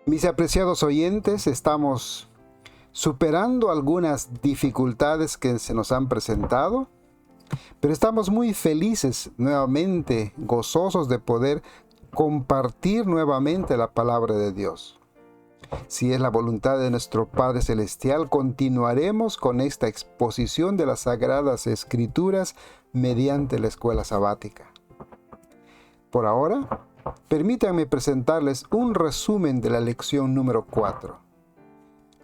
Mis apreciados oyentes, estamos superando algunas dificultades que se nos han presentado, pero estamos muy felices nuevamente, gozosos de poder compartir nuevamente la palabra de Dios. Si es la voluntad de nuestro Padre Celestial, continuaremos con esta exposición de las Sagradas Escrituras mediante la escuela sabática. Por ahora, permítanme presentarles un resumen de la lección número 4.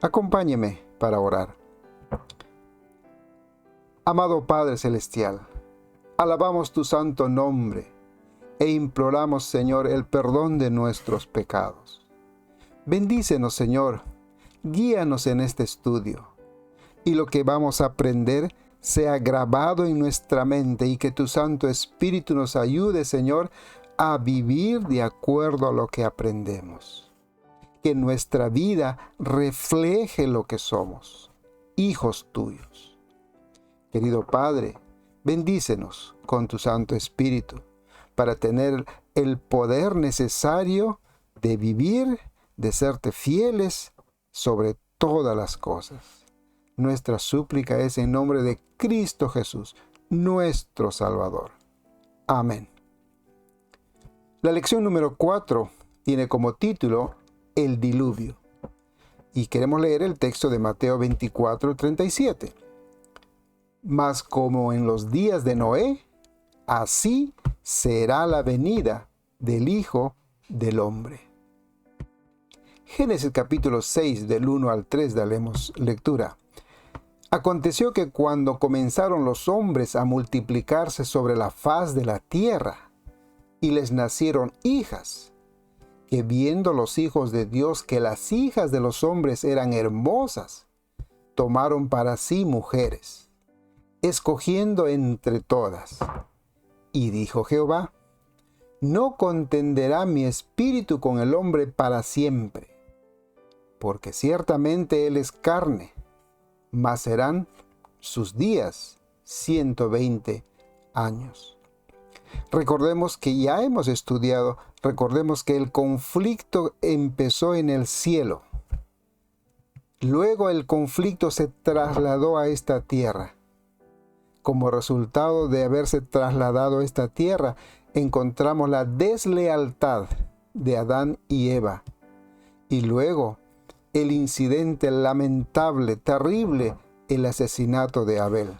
Acompáñeme para orar. Amado Padre Celestial, alabamos tu santo nombre e imploramos, Señor, el perdón de nuestros pecados. Bendícenos, Señor, guíanos en este estudio, y lo que vamos a aprender sea grabado en nuestra mente y que tu Santo Espíritu nos ayude, Señor, a vivir de acuerdo a lo que aprendemos. Que nuestra vida refleje lo que somos, hijos tuyos. Querido Padre, bendícenos con tu Santo Espíritu para tener el poder necesario de vivir, de serte fieles sobre todas las cosas. Nuestra súplica es en nombre de Cristo Jesús, nuestro Salvador. Amén. La lección número 4 tiene como título El diluvio. Y queremos leer el texto de Mateo 24:37. Mas como en los días de Noé, así será la venida del Hijo del Hombre. Génesis capítulo 6 del 1 al 3 daremos lectura. Aconteció que cuando comenzaron los hombres a multiplicarse sobre la faz de la tierra, y les nacieron hijas, que viendo los hijos de Dios que las hijas de los hombres eran hermosas, tomaron para sí mujeres, escogiendo entre todas. Y dijo Jehová: no contenderá mi espíritu con el hombre para siempre, porque ciertamente él es carne, mas serán sus días 120 años. Recordemos que ya hemos estudiado, recordemos que el conflicto empezó en el cielo. Luego el conflicto se trasladó a esta tierra. Como resultado de haberse trasladado a esta tierra, encontramos la deslealtad de Adán y Eva. Y luego el incidente lamentable, terrible, el asesinato de Abel.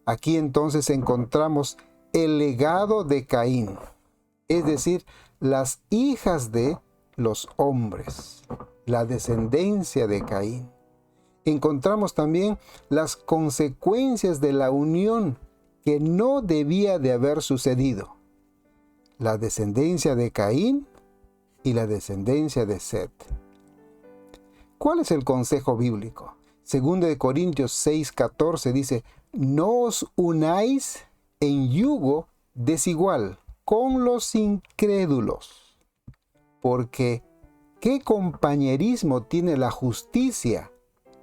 Aquí entonces encontramos el legado de Caín, es decir, las hijas de los hombres, la descendencia de Caín. Encontramos también las consecuencias de la unión que no debía de haber sucedido, la descendencia de Caín y la descendencia de Set. ¿Cuál es el consejo bíblico? 2 Corintios 6:14 dice: no os unáis en yugo desigual con los incrédulos, porque ¿qué compañerismo tiene la justicia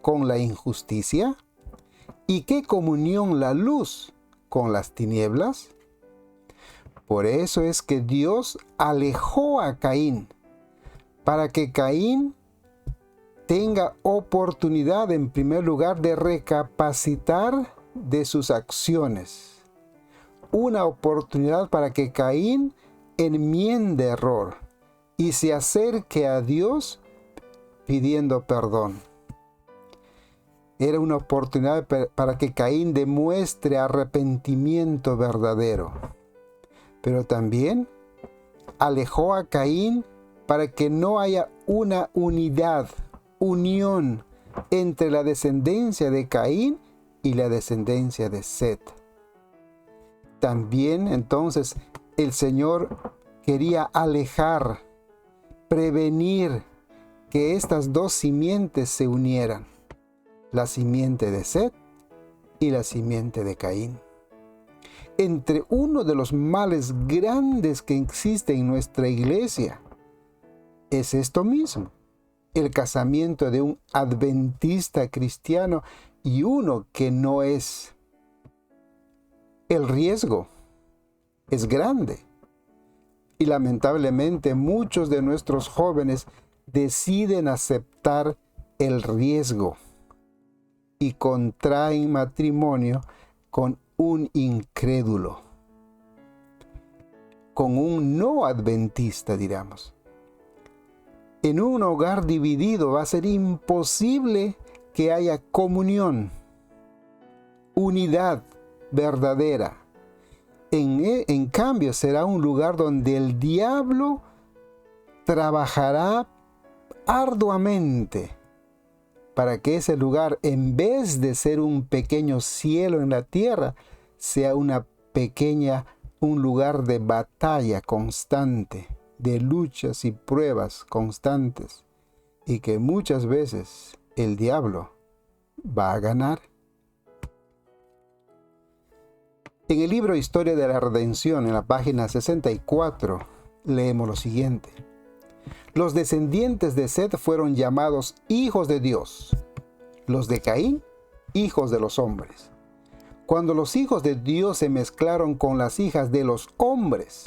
con la injusticia? ¿Y qué comunión la luz con las tinieblas? Por eso es que Dios alejó a Caín, para que Caín tenga oportunidad en primer lugar de recapacitar de sus acciones. Una oportunidad para que Caín enmiende error y se acerque a Dios pidiendo perdón. Era una oportunidad para que Caín demuestre arrepentimiento verdadero. Pero también alejó a Caín para que no haya una unión entre la descendencia de Caín y la descendencia de Set. También entonces el Señor quería alejar, prevenir que estas dos simientes se unieran, la simiente de Set y la simiente de Caín. Entre uno de los males grandes que existe en nuestra iglesia es esto mismo, el casamiento de un adventista cristiano y uno que no es. El riesgo es grande y lamentablemente muchos de nuestros jóvenes deciden aceptar el riesgo y contraen matrimonio con un incrédulo, con un no adventista, diríamos. En un hogar dividido va a ser imposible que haya comunión, unidad verdadera. En cambio, será un lugar donde el diablo trabajará arduamente para que ese lugar, en vez de ser un pequeño cielo en la tierra, sea un lugar de batalla constante, de luchas y pruebas constantes, y que muchas veces el diablo va a ganar. En el libro Historia de la Redención, en la página 64, leemos lo siguiente. Los descendientes de Set fueron llamados hijos de Dios, los de Caín, hijos de los hombres. Cuando los hijos de Dios se mezclaron con las hijas de los hombres,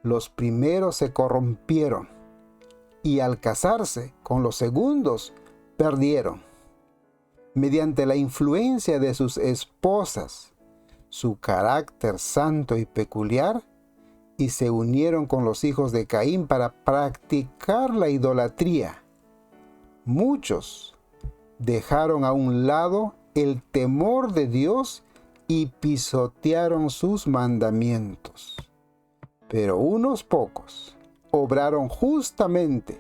los primeros se corrompieron y al casarse con los segundos, perdieron. Mediante la influencia de sus esposas, su carácter santo y peculiar, y se unieron con los hijos de Caín para practicar la idolatría. Muchos dejaron a un lado el temor de Dios y pisotearon sus mandamientos. Pero unos pocos obraron justamente.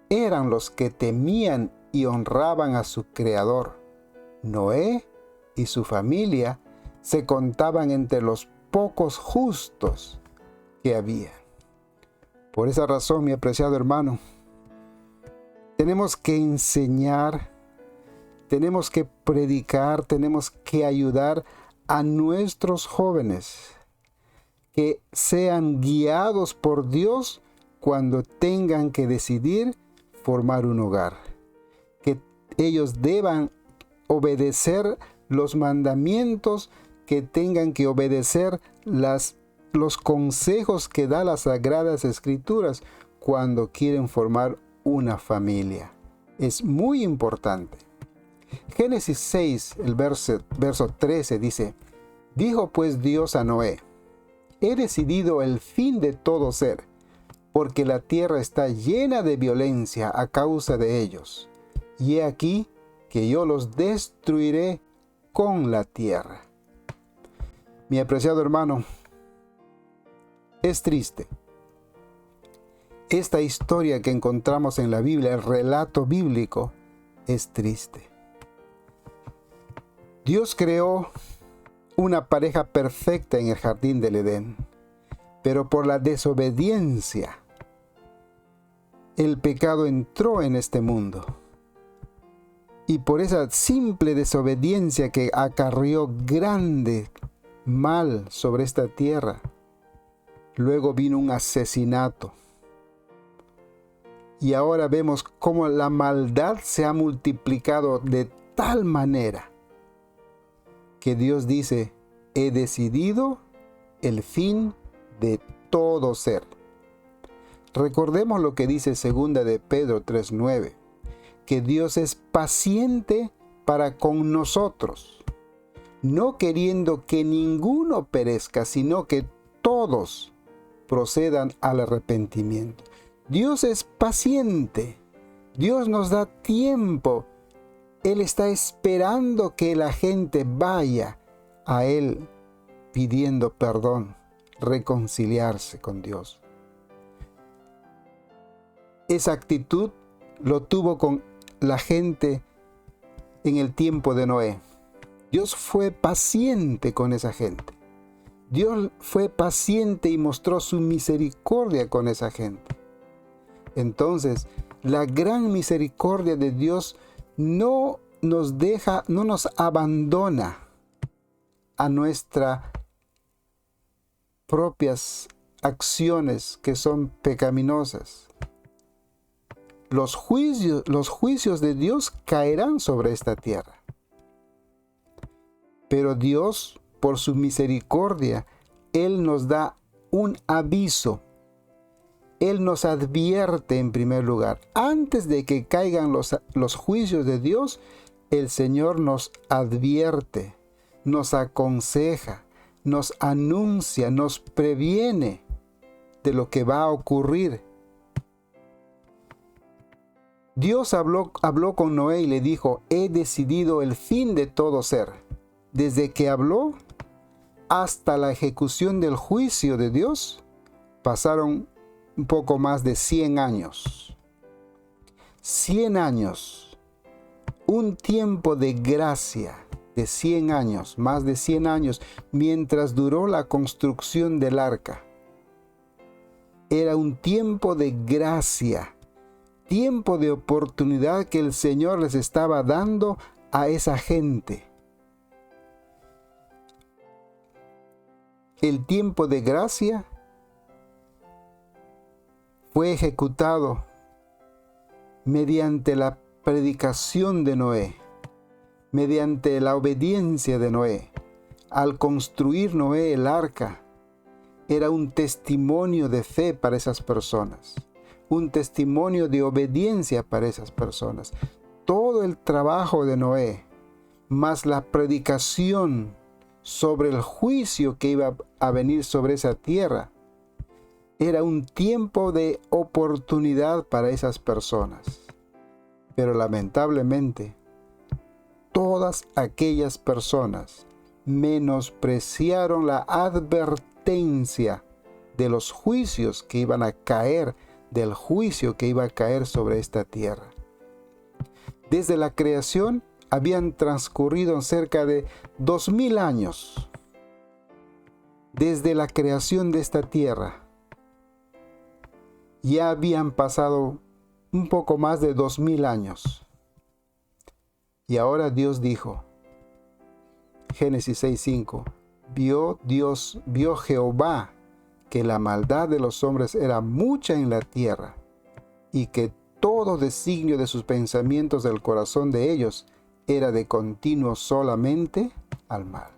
Eran los que temían y honraban a su Creador. Noé y su familia se contaban entre los pocos justos que había. Por esa razón, mi apreciado hermano, tenemos que enseñar, tenemos que predicar, tenemos que ayudar a nuestros jóvenes que sean guiados por Dios cuando tengan que decidir formar un hogar. Que ellos deban obedecer los mandamientos, que tengan que obedecer los consejos que da las Sagradas Escrituras cuando quieren formar una familia. Es muy importante. Génesis 6, el verso 13 dice, dijo pues Dios a Noé, he decidido el fin de todo ser, porque la tierra está llena de violencia a causa de ellos. Y he aquí que yo los destruiré con la tierra. Mi apreciado hermano, es triste. Esta historia que encontramos en la Biblia, el relato bíblico, es triste. Dios creó una pareja perfecta en el jardín del Edén, pero por la desobediencia, el pecado entró en este mundo. Y por esa simple desobediencia que acarreó grande mal sobre esta tierra, luego vino un asesinato. Y ahora vemos cómo la maldad se ha multiplicado de tal manera que Dios dice, he decidido el fin de todo ser. Recordemos lo que dice 2 de Pedro 3:9, que Dios es paciente para con nosotros, no queriendo que ninguno perezca, sino que todos procedan al arrepentimiento. Dios es paciente, Dios nos da tiempo, Él está esperando que la gente vaya a Él pidiendo perdón, reconciliarse con Dios. Esa actitud lo tuvo con la gente en el tiempo de Noé. Dios fue paciente con esa gente. Dios fue paciente y mostró su misericordia con esa gente. Entonces, la gran misericordia de Dios no nos deja, no nos abandona a nuestras propias acciones que son pecaminosas. Los juicios de Dios caerán sobre esta tierra. Pero Dios, por su misericordia, Él nos da un aviso. Él nos advierte en primer lugar. Antes de que caigan los juicios de Dios, el Señor nos advierte, nos aconseja, nos anuncia, nos previene de lo que va a ocurrir. Dios habló con Noé y le dijo: he decidido el fin de todo ser. Desde que habló hasta la ejecución del juicio de Dios, pasaron un poco más de 100 años. 100 años. Un tiempo de gracia de 100 años, más de 100 años, mientras duró la construcción del arca. Era un tiempo de gracia, tiempo de oportunidad que el Señor les estaba dando a esa gente. El tiempo de gracia fue ejecutado mediante la predicación de Noé, mediante la obediencia de Noé. Al construir Noé el arca, era un testimonio de fe para esas personas, un testimonio de obediencia para esas personas. Todo el trabajo de Noé, más la predicación sobre el juicio que iba a venir sobre esa tierra, era un tiempo de oportunidad para esas personas. Pero lamentablemente, todas aquellas personas menospreciaron la advertencia de los juicios que iban a caer, del juicio que iba a caer sobre esta tierra. Desde la creación habían transcurrido cerca de 2000 años. Desde la creación de esta tierra ya habían pasado un poco más de 2000 años. Y ahora Dios dijo, Génesis 6:5, vio Jehová que la maldad de los hombres era mucha en la tierra, y que todo designio de sus pensamientos del corazón de ellos era de continuo solamente al mal.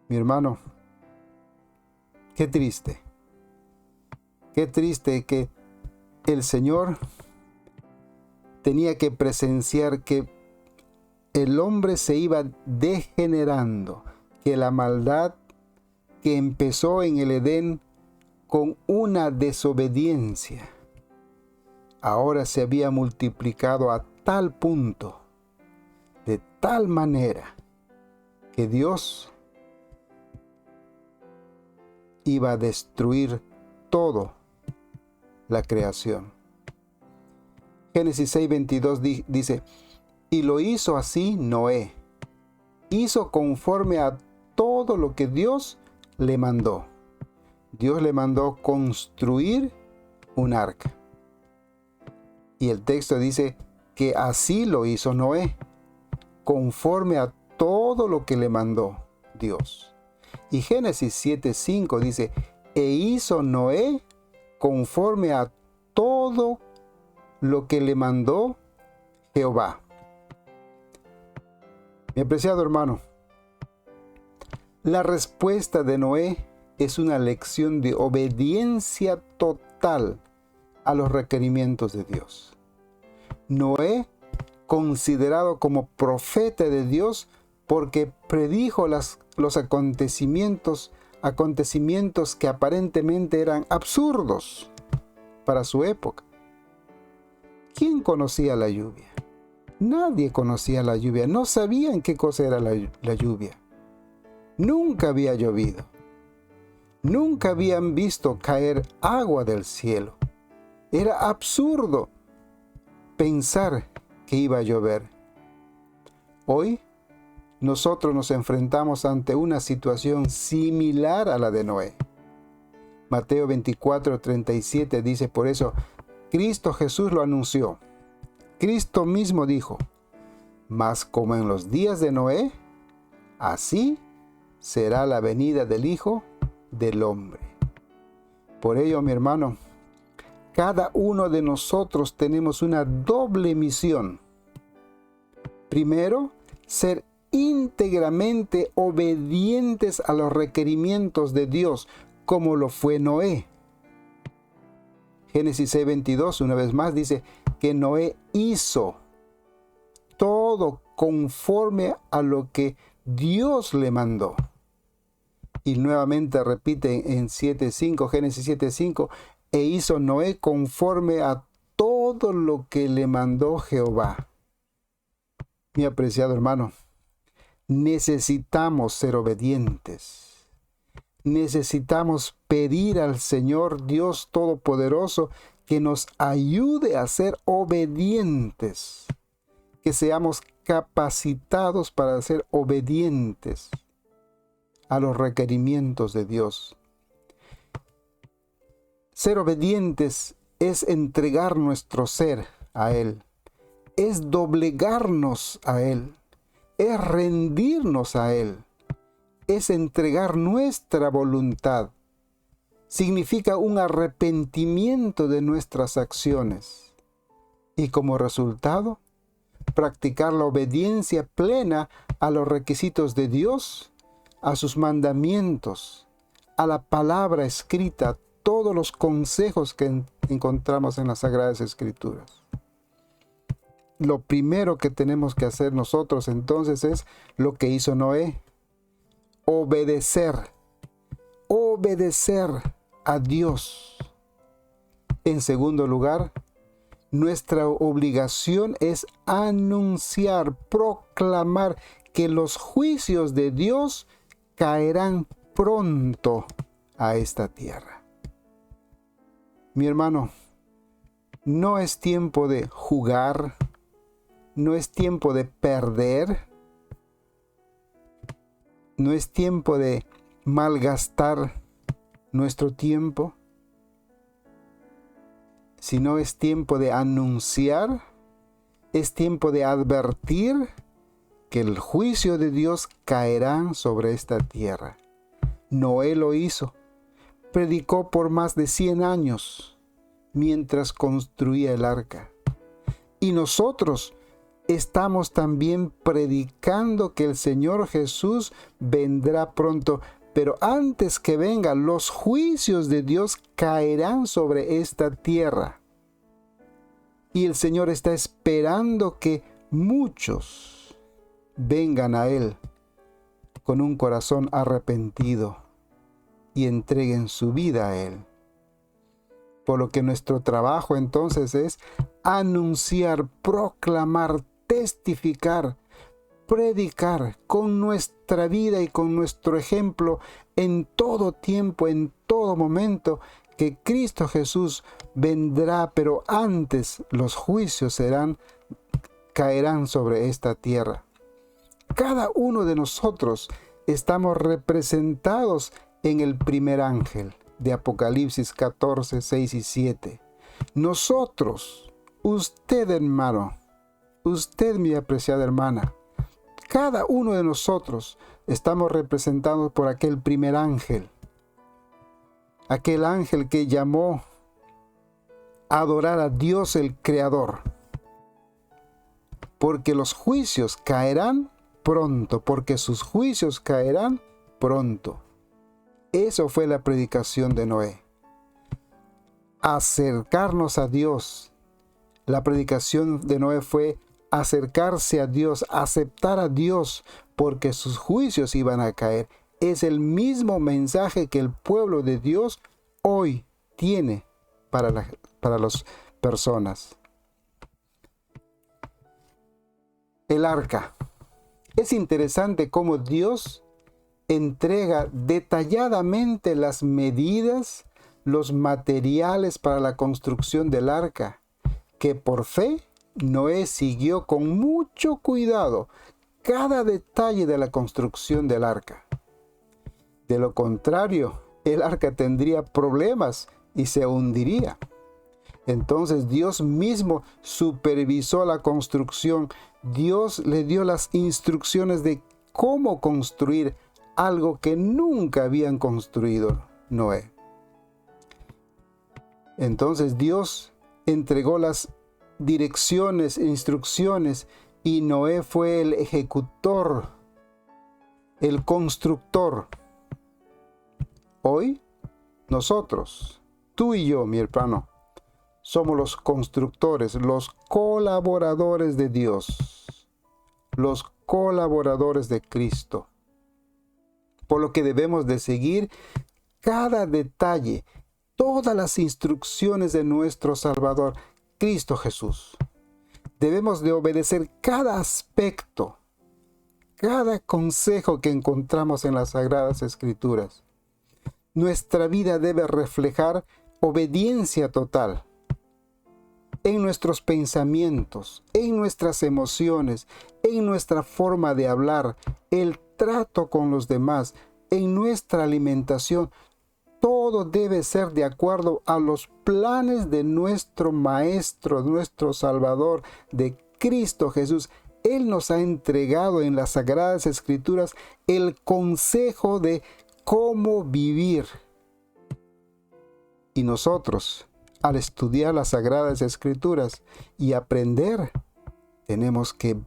Mi hermano, qué triste que el Señor tenía que presenciar que el hombre se iba degenerando, que la maldad que empezó en el Edén con una desobediencia, ahora se había multiplicado a tal punto, de tal manera, que Dios iba a destruir todo la creación. Génesis 6:22 dice, y lo hizo así Noé. Hizo conforme a todo lo que Dios le mandó. Dios le mandó construir un arca. Y el texto dice que así lo hizo Noé, conforme a todo lo que le mandó Dios. Y Génesis 7:5 dice, e hizo Noé conforme a todo lo que le mandó Jehová. Mi apreciado hermano, la respuesta de Noé es una lección de obediencia total a los requerimientos de Dios. Noé, considerado como profeta de Dios, porque predijo los acontecimientos que aparentemente eran absurdos para su época. ¿Quién conocía la lluvia? Nadie conocía la lluvia, no sabían qué cosa era la lluvia. Nunca había llovido. Nunca habían visto caer agua del cielo. Era absurdo pensar que iba a llover. Hoy nosotros nos enfrentamos ante una situación similar a la de Noé. Mateo 24:37 dice, por eso Cristo Jesús lo anunció. Cristo mismo dijo, mas como en los días de Noé, así será la venida del Hijo del Hombre. Por ello, mi hermano, cada uno de nosotros tenemos una doble misión. Primero, ser íntegramente obedientes a los requerimientos de Dios, como lo fue Noé. Génesis 6:22, una vez más, dice que Noé hizo todo conforme a lo que Dios le mandó. Y nuevamente repite en 7:5, Génesis 7:5, e hizo Noé conforme a todo lo que le mandó Jehová. Mi apreciado hermano, necesitamos ser obedientes. Necesitamos pedir al Señor Dios Todopoderoso que nos ayude a ser obedientes, que seamos capacitados para ser obedientes a los requerimientos de Dios. Ser obedientes es entregar nuestro ser a Él, es doblegarnos a Él, es rendirnos a Él, es entregar nuestra voluntad. Significa un arrepentimiento de nuestras acciones y como resultado, practicar la obediencia plena a los requisitos de Dios, a sus mandamientos, a la palabra escrita, todos los consejos que encontramos en las Sagradas Escrituras. Lo primero que tenemos que hacer nosotros entonces es lo que hizo Noé: obedecer a Dios. En segundo lugar, nuestra obligación es anunciar, proclamar que los juicios de Dios caerán pronto a esta tierra. Mi hermano, no es tiempo de jugar, no es tiempo de perder, no es tiempo de malgastar nuestro tiempo, sino es tiempo de anunciar, es tiempo de advertir que el juicio de Dios caerá sobre esta tierra. Noé lo hizo, predicó por más de 100 años mientras construía el arca. Y nosotros estamos también predicando que el Señor Jesús vendrá pronto, pero antes que venga, los juicios de Dios caerán sobre esta tierra. Y el Señor está esperando que muchos vengan a Él con un corazón arrepentido y entreguen su vida a Él. Por lo que nuestro trabajo entonces es anunciar, proclamar, testificar, predicar con nuestra vida y con nuestro ejemplo en todo tiempo, en todo momento, que Cristo Jesús vendrá, pero antes los juicios caerán sobre esta tierra. Cada uno de nosotros estamos representados en el primer ángel de Apocalipsis 14, 6 y 7. Nosotros, usted hermano, usted mi apreciada hermana, cada uno de nosotros estamos representados por aquel primer ángel. Aquel ángel que llamó a adorar a Dios el Creador. Porque los juicios caerán pronto, porque sus juicios caerán pronto. Eso fue la predicación de Noé. Acercarnos a Dios. La predicación de Noé fue acercarse a Dios, aceptar a Dios, porque sus juicios iban a caer. Es el mismo mensaje que el pueblo de Dios hoy tiene para las personas. El arca. Es interesante cómo Dios entrega detalladamente las medidas, los materiales para la construcción del arca, que por fe Noé siguió con mucho cuidado cada detalle de la construcción del arca. De lo contrario, el arca tendría problemas y se hundiría. Entonces Dios mismo supervisó la construcción. Dios le dio las instrucciones de cómo construir algo que nunca habían construido Noé. Entonces Dios entregó las direcciones e instrucciones y Noé fue el ejecutor, el constructor. Hoy, nosotros, tú y yo, mi hermano, somos los constructores, los colaboradores de Dios, los colaboradores de Cristo. Por lo que debemos de seguir cada detalle, todas las instrucciones de nuestro Salvador, Cristo Jesús. Debemos de obedecer cada aspecto, cada consejo que encontramos en las Sagradas Escrituras. Nuestra vida debe reflejar obediencia total en nuestros pensamientos, en nuestras emociones, en nuestra forma de hablar, el trato con los demás, en nuestra alimentación. Todo debe ser de acuerdo a los planes de nuestro Maestro, nuestro Salvador, de Cristo Jesús. Él nos ha entregado en las Sagradas Escrituras el consejo de cómo vivir. Y nosotros, al estudiar las Sagradas Escrituras y aprender, tenemos que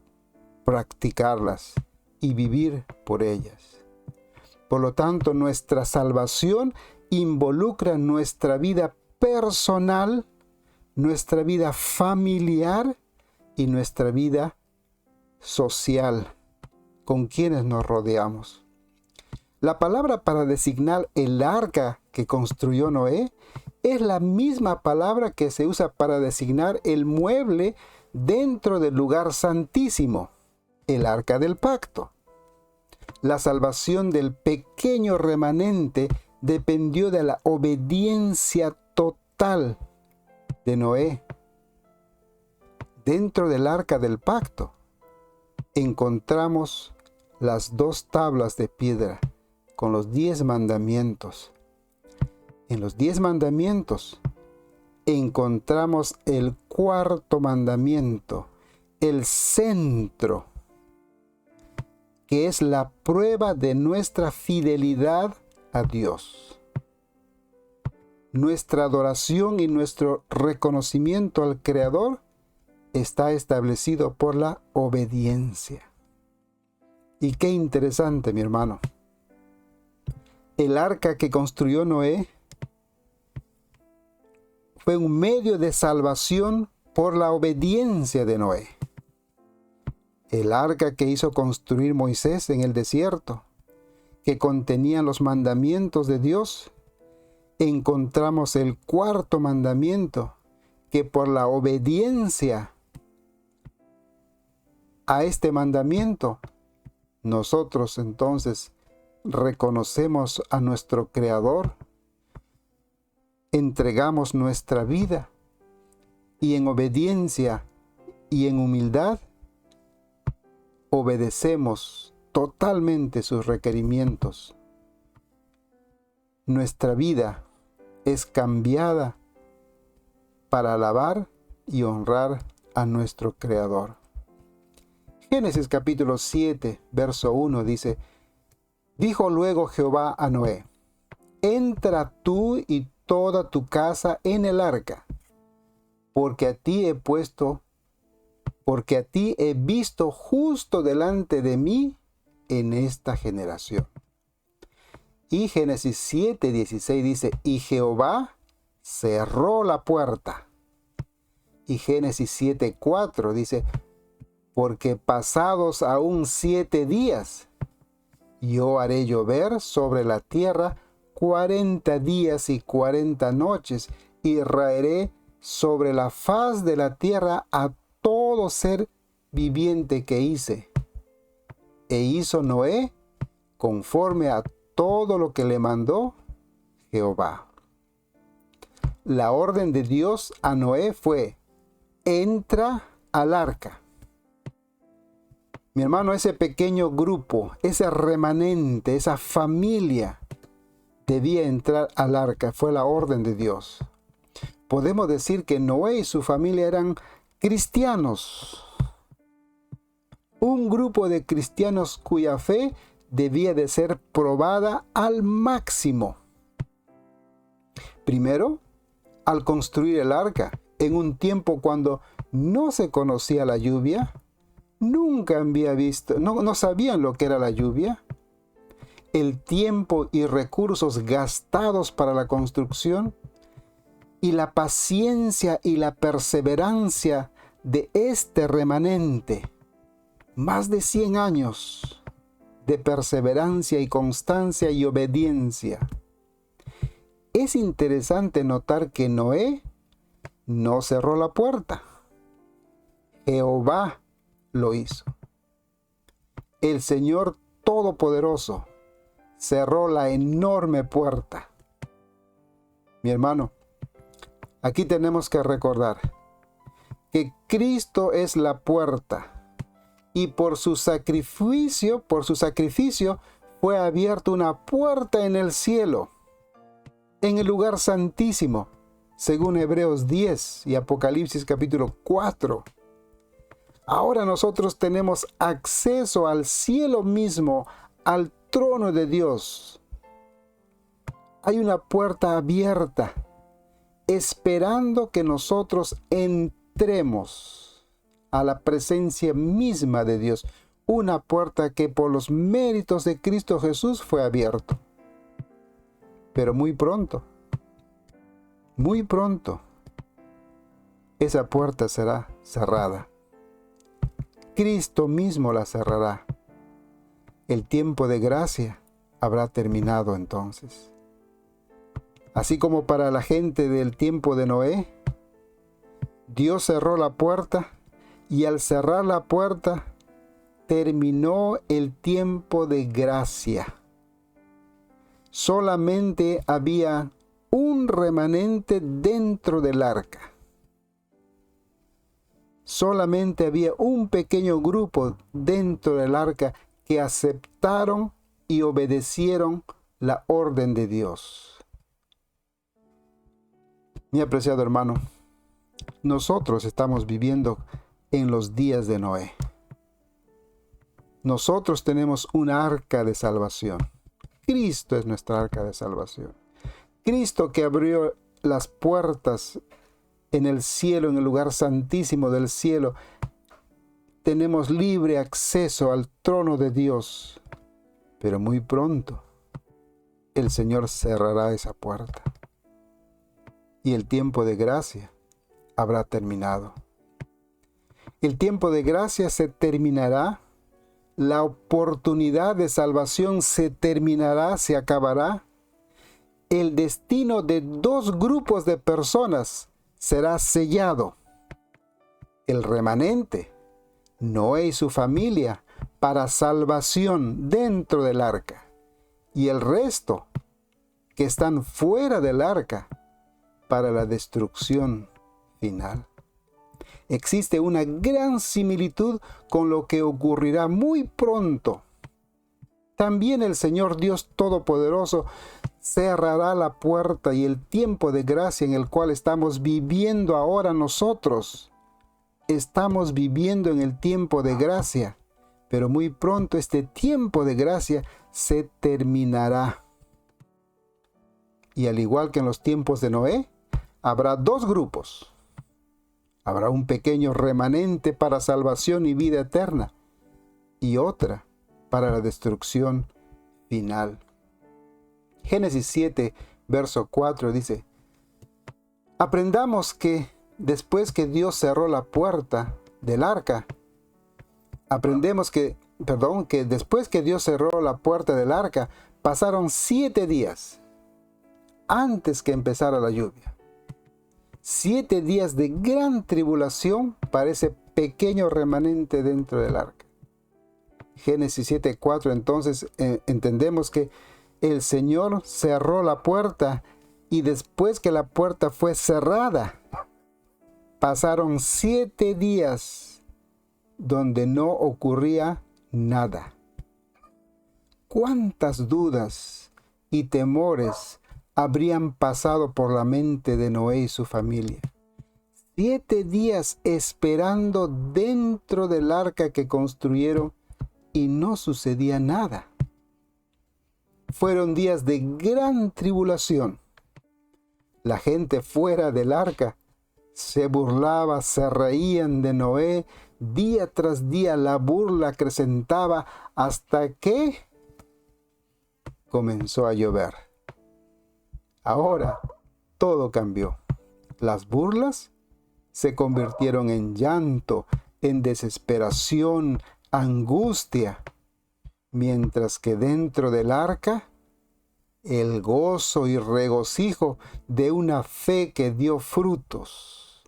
practicarlas y vivir por ellas. Por lo tanto, nuestra salvación involucra nuestra vida personal, nuestra vida familiar y nuestra vida social, con quienes nos rodeamos. La palabra para designar el arca que construyó Noé es la misma palabra que se usa para designar el mueble dentro del lugar santísimo, el arca del pacto. La salvación del pequeño remanente dependió de la obediencia total de Noé. Dentro del arca del pacto encontramos las 2 tablas de piedra con los 10 mandamientos. En los 10 mandamientos encontramos el 4.º mandamiento, el centro, que es la prueba de nuestra fidelidad a Dios. Nuestra adoración y nuestro reconocimiento al Creador está establecido por la obediencia. Y qué interesante, mi hermano. El arca que construyó Noé fue un medio de salvación por la obediencia de Noé. El arca que hizo construir Moisés en el desierto, que contenía los mandamientos de Dios, encontramos el 4.º mandamiento, que por la obediencia a este mandamiento, nosotros entonces reconocemos a nuestro Creador, entregamos nuestra vida y en obediencia y en humildad obedecemos totalmente sus requerimientos. Nuestra vida es cambiada para alabar y honrar a nuestro Creador. Génesis capítulo 7, verso 1 dice: Dijo luego Jehová a Noé: Entra tú y toda tu casa en el arca, porque a ti he visto justo delante de mí en esta generación. Y Génesis 7, 16 dice: Y Jehová cerró la puerta. Y Génesis 7, 4 dice: Porque pasados aún 7 días, yo haré llover sobre la tierra 40 días y 40 noches, y raeré sobre la faz de la tierra a todo ser viviente que hice. E hizo Noé conforme a todo lo que le mandó Jehová. La orden de Dios a Noé fue: entra al arca. Mi hermano, ese pequeño grupo, ese remanente, esa familia debía entrar al arca. Fue la orden de Dios. Podemos decir que Noé y su familia eran cristianos. Un grupo de cristianos cuya fe debía de ser probada al máximo. Primero, al construir el arca, en un tiempo cuando no se conocía la lluvia, nunca había visto, no sabían lo que era la lluvia. El tiempo y recursos gastados para la construcción y la paciencia y la perseverancia de este remanente. Más de 100 años de perseverancia y constancia y obediencia. Es interesante notar que Noé no cerró la puerta. Jehová lo hizo. El Señor Todopoderoso cerró la enorme puerta. Mi hermano, aquí tenemos que recordar que Cristo es la puerta y por su sacrificio fue abierta una puerta en el cielo, en el lugar santísimo, según Hebreos 10 y Apocalipsis capítulo 4. Ahora nosotros tenemos acceso al cielo mismo, al trono de Dios. Hay una puerta abierta, esperando que nosotros entremos a la presencia misma de Dios. Una puerta que por los méritos de Cristo Jesús fue abierta. Pero muy pronto, esa puerta será cerrada. Cristo mismo la cerrará. El tiempo de gracia habrá terminado entonces. Así como para la gente del tiempo de Noé, Dios cerró la puerta y al cerrar la puerta terminó el tiempo de gracia. Solamente había un remanente dentro del arca. Solamente había un pequeño grupo dentro del arca que aceptaron y obedecieron la orden de Dios. Mi apreciado hermano, nosotros estamos viviendo en los días de Noé. Nosotros tenemos un arca de salvación. Cristo es nuestra arca de salvación. Cristo que abrió las puertas en el cielo, en el lugar santísimo del cielo. Tenemos libre acceso al trono de Dios. Pero muy pronto el Señor cerrará esa puerta. Y el tiempo de gracia habrá terminado. El tiempo de gracia se terminará. La oportunidad de salvación se terminará, se acabará. El destino de dos grupos de personas será sellado. El remanente, Noé y su familia, para salvación dentro del arca. Y el resto, que están fuera del arca, para la destrucción final. Existe una gran similitud con lo que ocurrirá muy pronto. También el Señor Dios Todopoderoso cerrará la puerta y el tiempo de gracia en el cual estamos viviendo ahora nosotros. Estamos viviendo en el tiempo de gracia, pero muy pronto este tiempo de gracia se terminará. Y al igual que en los tiempos de Noé, habrá dos grupos. Habrá un pequeño remanente para salvación y vida eterna, y otra para la destrucción final. Génesis 7, verso 4 dice: aprendamos que después que Dios cerró la puerta del arca, que después que Dios cerró la puerta del arca, pasaron 7 días antes que empezara la lluvia. 7 días de gran tribulación para ese pequeño remanente dentro del arca. Génesis 7:4, entonces entendemos que el Señor cerró la puerta y después que la puerta fue cerrada, pasaron 7 días donde no ocurría nada. ¿Cuántas dudas y temores habrían pasado por la mente de Noé y su familia? 7 días esperando dentro del arca que construyeron y no sucedía nada. Fueron días de gran tribulación. La gente fuera del arca se burlaba, se reían de Noé. Día tras día la burla acrecentaba hasta que comenzó a llover. Ahora todo cambió. Las burlas se convirtieron en llanto, en desesperación, angustia, mientras que dentro del arca, el gozo y regocijo de una fe que dio frutos,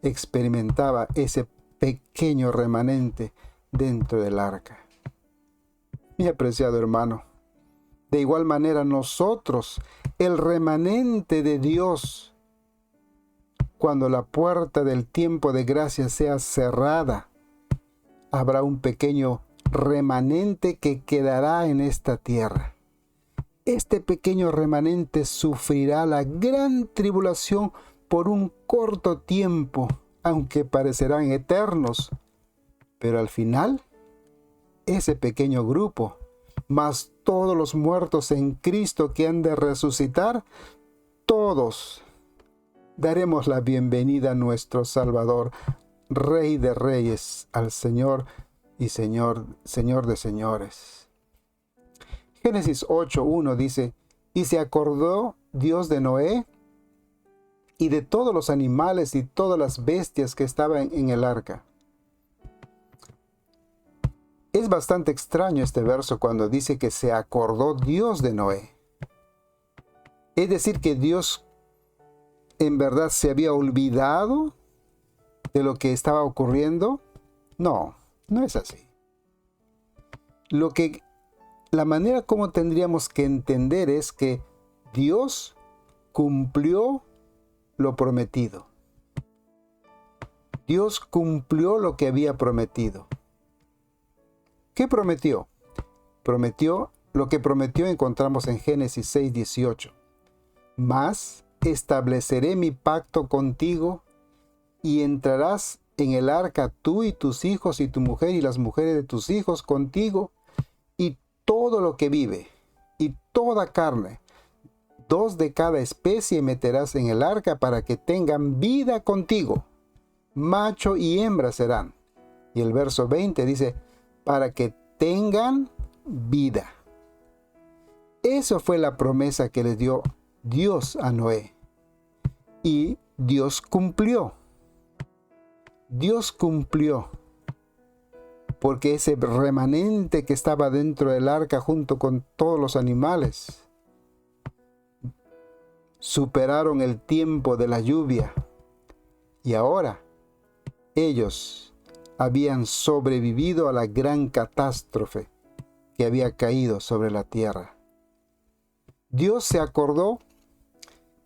experimentaba ese pequeño remanente dentro del arca. Mi apreciado hermano, de igual manera nosotros, el remanente de Dios, cuando la puerta del tiempo de gracia sea cerrada, habrá un pequeño remanente que quedará en esta tierra. Este pequeño remanente sufrirá la gran tribulación por un corto tiempo, aunque parecerán eternos. Pero al final, ese pequeño grupo, más todos los muertos en Cristo que han de resucitar, todos daremos la bienvenida a nuestro Salvador, Rey de Reyes, al Señor y Señor de Señores. Génesis 8:1 dice, y se acordó Dios de Noé y de todos los animales y todas las bestias que estaban en el arca. Es bastante extraño este verso cuando dice que se acordó Dios de Noé. Es decir, que Dios en verdad se había olvidado de lo que estaba ocurriendo. No, no es así. La manera como tendríamos que entender es que Dios cumplió lo prometido. Dios cumplió lo que había prometido. ¿Qué prometió? Lo que prometió encontramos en Génesis 6:18. Mas estableceré mi pacto contigo y entrarás en el arca tú y tus hijos y tu mujer y las mujeres de tus hijos contigo y todo lo que vive y toda carne, 2 de cada especie meterás en el arca para que tengan vida contigo. Macho y hembra serán. Y el verso 20 dice, para que tengan vida. Eso fue la promesa que le dio Dios a Noé. Y Dios cumplió. Dios cumplió. Porque ese remanente que estaba dentro del arca junto con todos los animales superaron el tiempo de la lluvia y ahora ellos habían sobrevivido a la gran catástrofe que había caído sobre la tierra. Dios se acordó,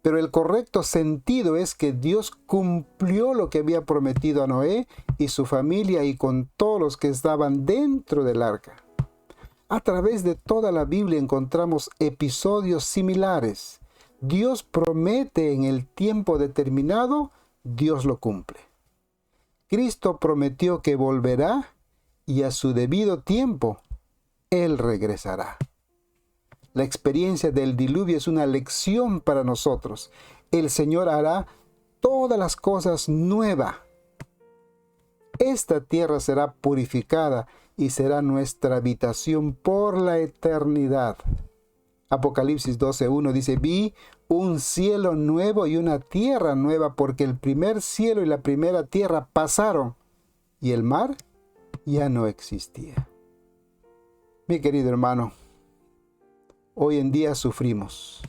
pero el correcto sentido es que Dios cumplió lo que había prometido a Noé y su familia y con todos los que estaban dentro del arca. A través de toda la Biblia encontramos episodios similares. Dios promete en el tiempo determinado, Dios lo cumple. Cristo prometió que volverá y a su debido tiempo, Él regresará. La experiencia del diluvio es una lección para nosotros. El Señor hará todas las cosas nuevas. Esta tierra será purificada y será nuestra habitación por la eternidad. Apocalipsis 12:1 dice, vi un cielo nuevo y una tierra nueva, porque el primer cielo y la primera tierra pasaron y el mar ya no existía. Mi querido hermano, hoy en día sufrimos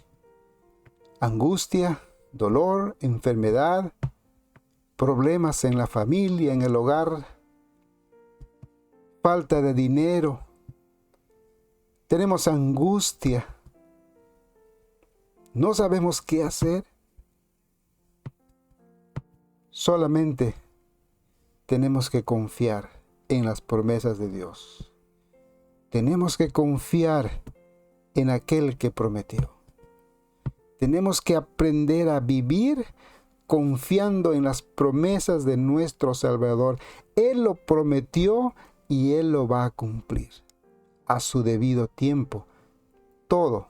angustia, dolor, enfermedad, problemas en la familia, en el hogar, falta de dinero. Tenemos angustia. No sabemos qué hacer. Solamente tenemos que confiar en las promesas de Dios. Tenemos que confiar en aquel que prometió. Tenemos que aprender a vivir confiando en las promesas de nuestro Salvador. Él lo prometió y Él lo va a cumplir. A su debido tiempo, todo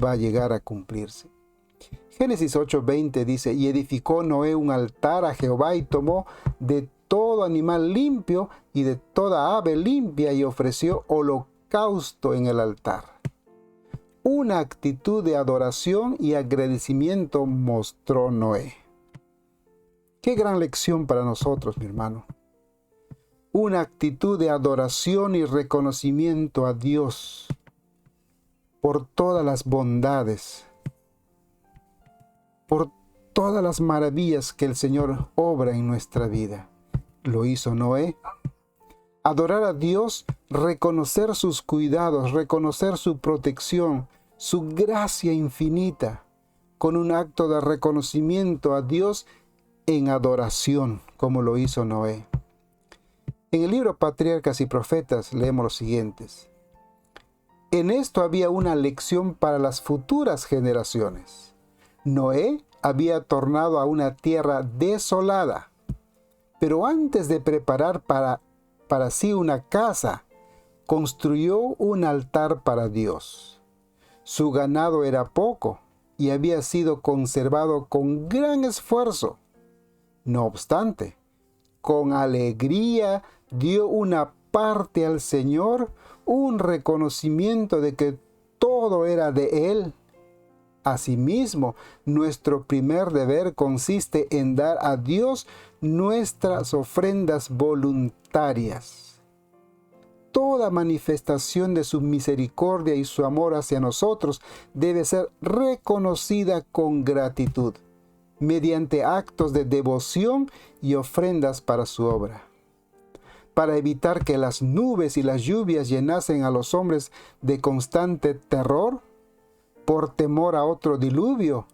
va a llegar a cumplirse. Génesis 8:20 dice, y edificó Noé un altar a Jehová y tomó de todo animal limpio y de toda ave limpia y ofreció holocausto en el altar. una actitud de adoración y agradecimiento mostró Noé. Qué gran lección para nosotros, mi hermano. Una actitud de adoración y reconocimiento a Dios por todas las bondades, por todas las maravillas que el Señor obra en nuestra vida. Lo hizo Noé. Adorar a Dios, reconocer sus cuidados, reconocer su protección, su gracia infinita, con un acto de reconocimiento a Dios en adoración, como lo hizo Noé. En el libro Patriarcas y Profetas leemos los siguientes. En esto había una lección para las futuras generaciones. Noé había tornado a una tierra desolada, pero antes de preparar para sí una casa, construyó un altar para Dios. Su ganado era poco y había sido conservado con gran esfuerzo. No obstante, con alegría dio una parte al Señor, un reconocimiento de que todo era de Él. Asimismo, nuestro primer deber consiste en dar a Dios nuestras ofrendas voluntarias. Toda manifestación de su misericordia y su amor hacia nosotros debe ser reconocida con gratitud, mediante actos de devoción y ofrendas para su obra. Para evitar que las nubes y las lluvias llenasen a los hombres de constante terror, por temor a otro diluvio,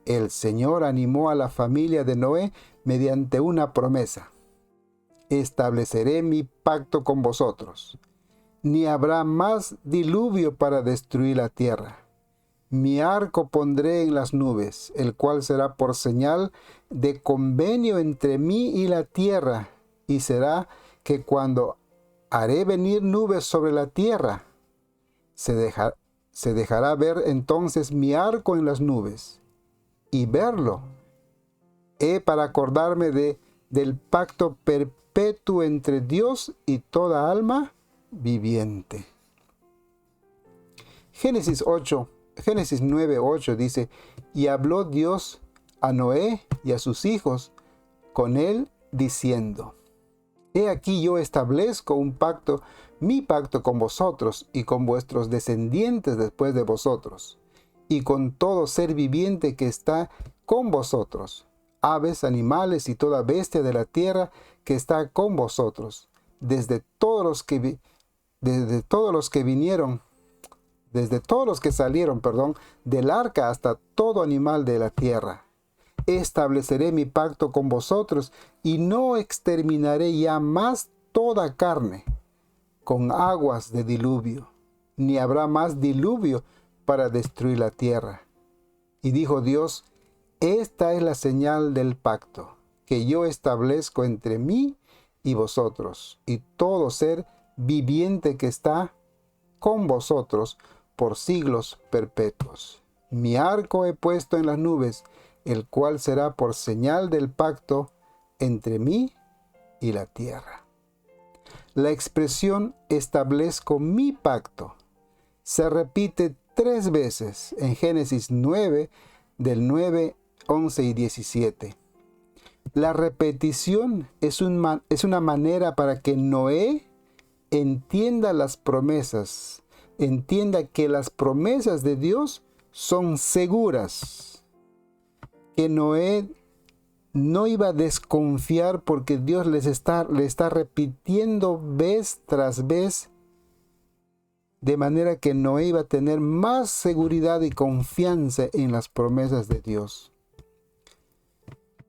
el Señor animó a la familia de Noé mediante una promesa. Estableceré mi pacto con vosotros. Ni habrá más diluvio para destruir la tierra. Mi arco pondré en las nubes, el cual será por señal de convenio entre mí y la tierra, y será que cuando haré venir nubes sobre la tierra, se dejará ver entonces mi arco en las nubes, y verlo he para acordarme del pacto perpetuo entre Dios y toda alma viviente. Génesis 9:8 dice, y habló Dios a Noé y a sus hijos con él, diciendo, he aquí yo establezco un pacto, mi pacto con vosotros y con vuestros descendientes después de vosotros, y con todo ser viviente que está con vosotros, aves, animales y toda bestia de la tierra que está con vosotros, desde todos los que salieron, del arca hasta todo animal de la tierra. Estableceré mi pacto con vosotros y no exterminaré ya más toda carne con aguas de diluvio, ni habrá más diluvio para destruir la tierra. Y dijo Dios, esta es la señal del pacto que yo establezco entre mí y vosotros y todo ser viviente que está con vosotros por siglos perpetuos. Mi arco he puesto en las nubes, el cual será por señal del pacto entre mí y la tierra. La expresión establezco mi pacto se repite 3 veces en Génesis 9, del 9, 11 y 17. La repetición es una manera para que Noé entienda las promesas, entienda que las promesas de Dios son seguras, que Noé no iba a desconfiar porque Dios le está repitiendo vez tras vez, de manera que Noé iba a tener más seguridad y confianza en las promesas de Dios.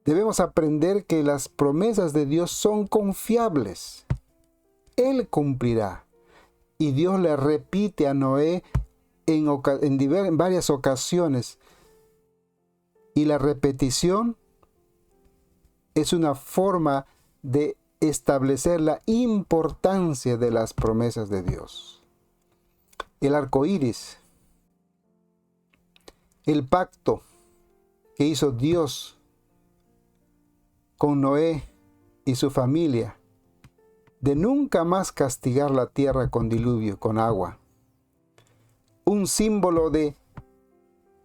Debemos aprender que las promesas de Dios son confiables. Él cumplirá. Y Dios le repite a Noé en varias ocasiones. Y la repetición es una forma de establecer la importancia de las promesas de Dios. El arco iris, el pacto que hizo Dios con Noé y su familia, de nunca más castigar la tierra con diluvio, con agua. un símbolo de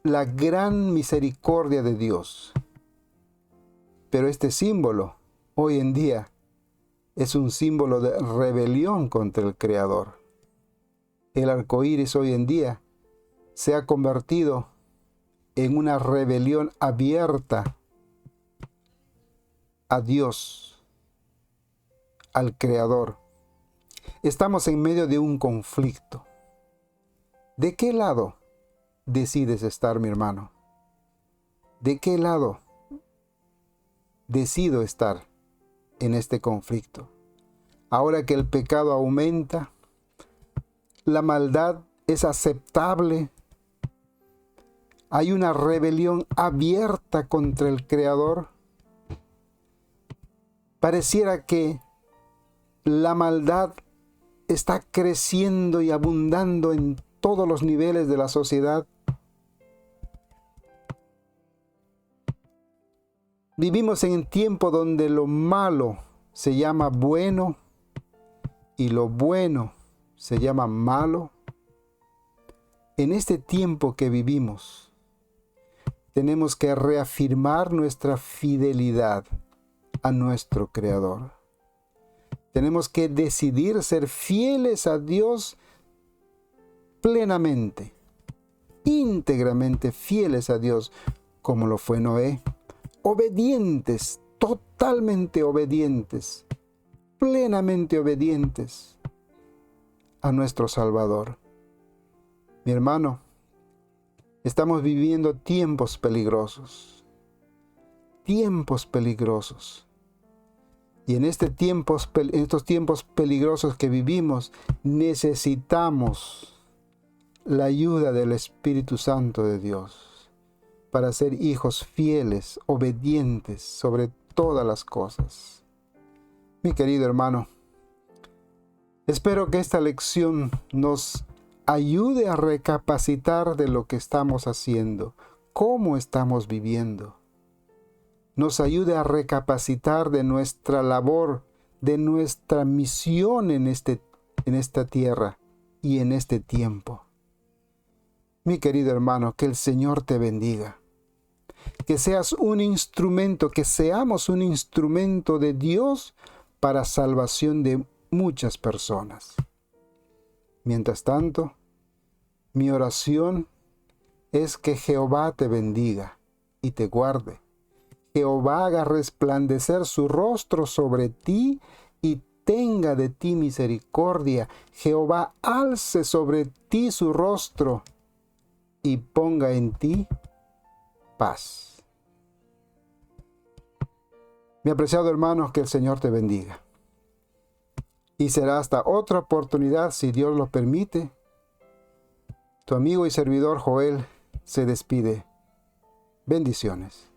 la gran misericordia de Dios. Pero este símbolo, hoy en día, es un símbolo de rebelión contra el Creador. El arco iris hoy en día se ha convertido en una rebelión abierta a Dios, al Creador. Estamos en medio de un conflicto. ¿De qué lado decides estar, mi hermano? ¿De qué lado decido estar en este conflicto? Ahora que el pecado aumenta, la maldad es aceptable, hay una rebelión abierta contra el Creador. Pareciera que la maldad está creciendo y abundando en todos los niveles de la sociedad. Vivimos en un tiempo donde lo malo se llama bueno y lo bueno se llama malo. En este tiempo que vivimos, tenemos que reafirmar nuestra fidelidad a nuestro Creador. Tenemos que decidir ser fieles a Dios plenamente, íntegramente fieles a Dios, como lo fue Noé. Obedientes, totalmente obedientes, plenamente obedientes a nuestro Salvador. Mi hermano, estamos viviendo tiempos peligrosos. Tiempos peligrosos. Y en estos tiempos peligrosos que vivimos, necesitamos la ayuda del Espíritu Santo de Dios para ser hijos fieles, obedientes sobre todas las cosas. Mi querido hermano, espero que esta lección nos ayude a recapacitar de lo que estamos haciendo, cómo estamos viviendo. Nos ayude a recapacitar de nuestra labor, de nuestra misión en esta tierra y en este tiempo. Mi querido hermano, que el Señor te bendiga. Que seas un instrumento, que seamos un instrumento de Dios para salvación de muchas personas. Mientras tanto, mi oración es que Jehová te bendiga y te guarde. Jehová haga resplandecer su rostro sobre ti y tenga de ti misericordia. Jehová alce sobre ti su rostro y ponga en ti paz. Mi apreciado hermano, que el Señor te bendiga. Y será hasta otra oportunidad, si Dios lo permite. Tu amigo y servidor Joel se despide. Bendiciones.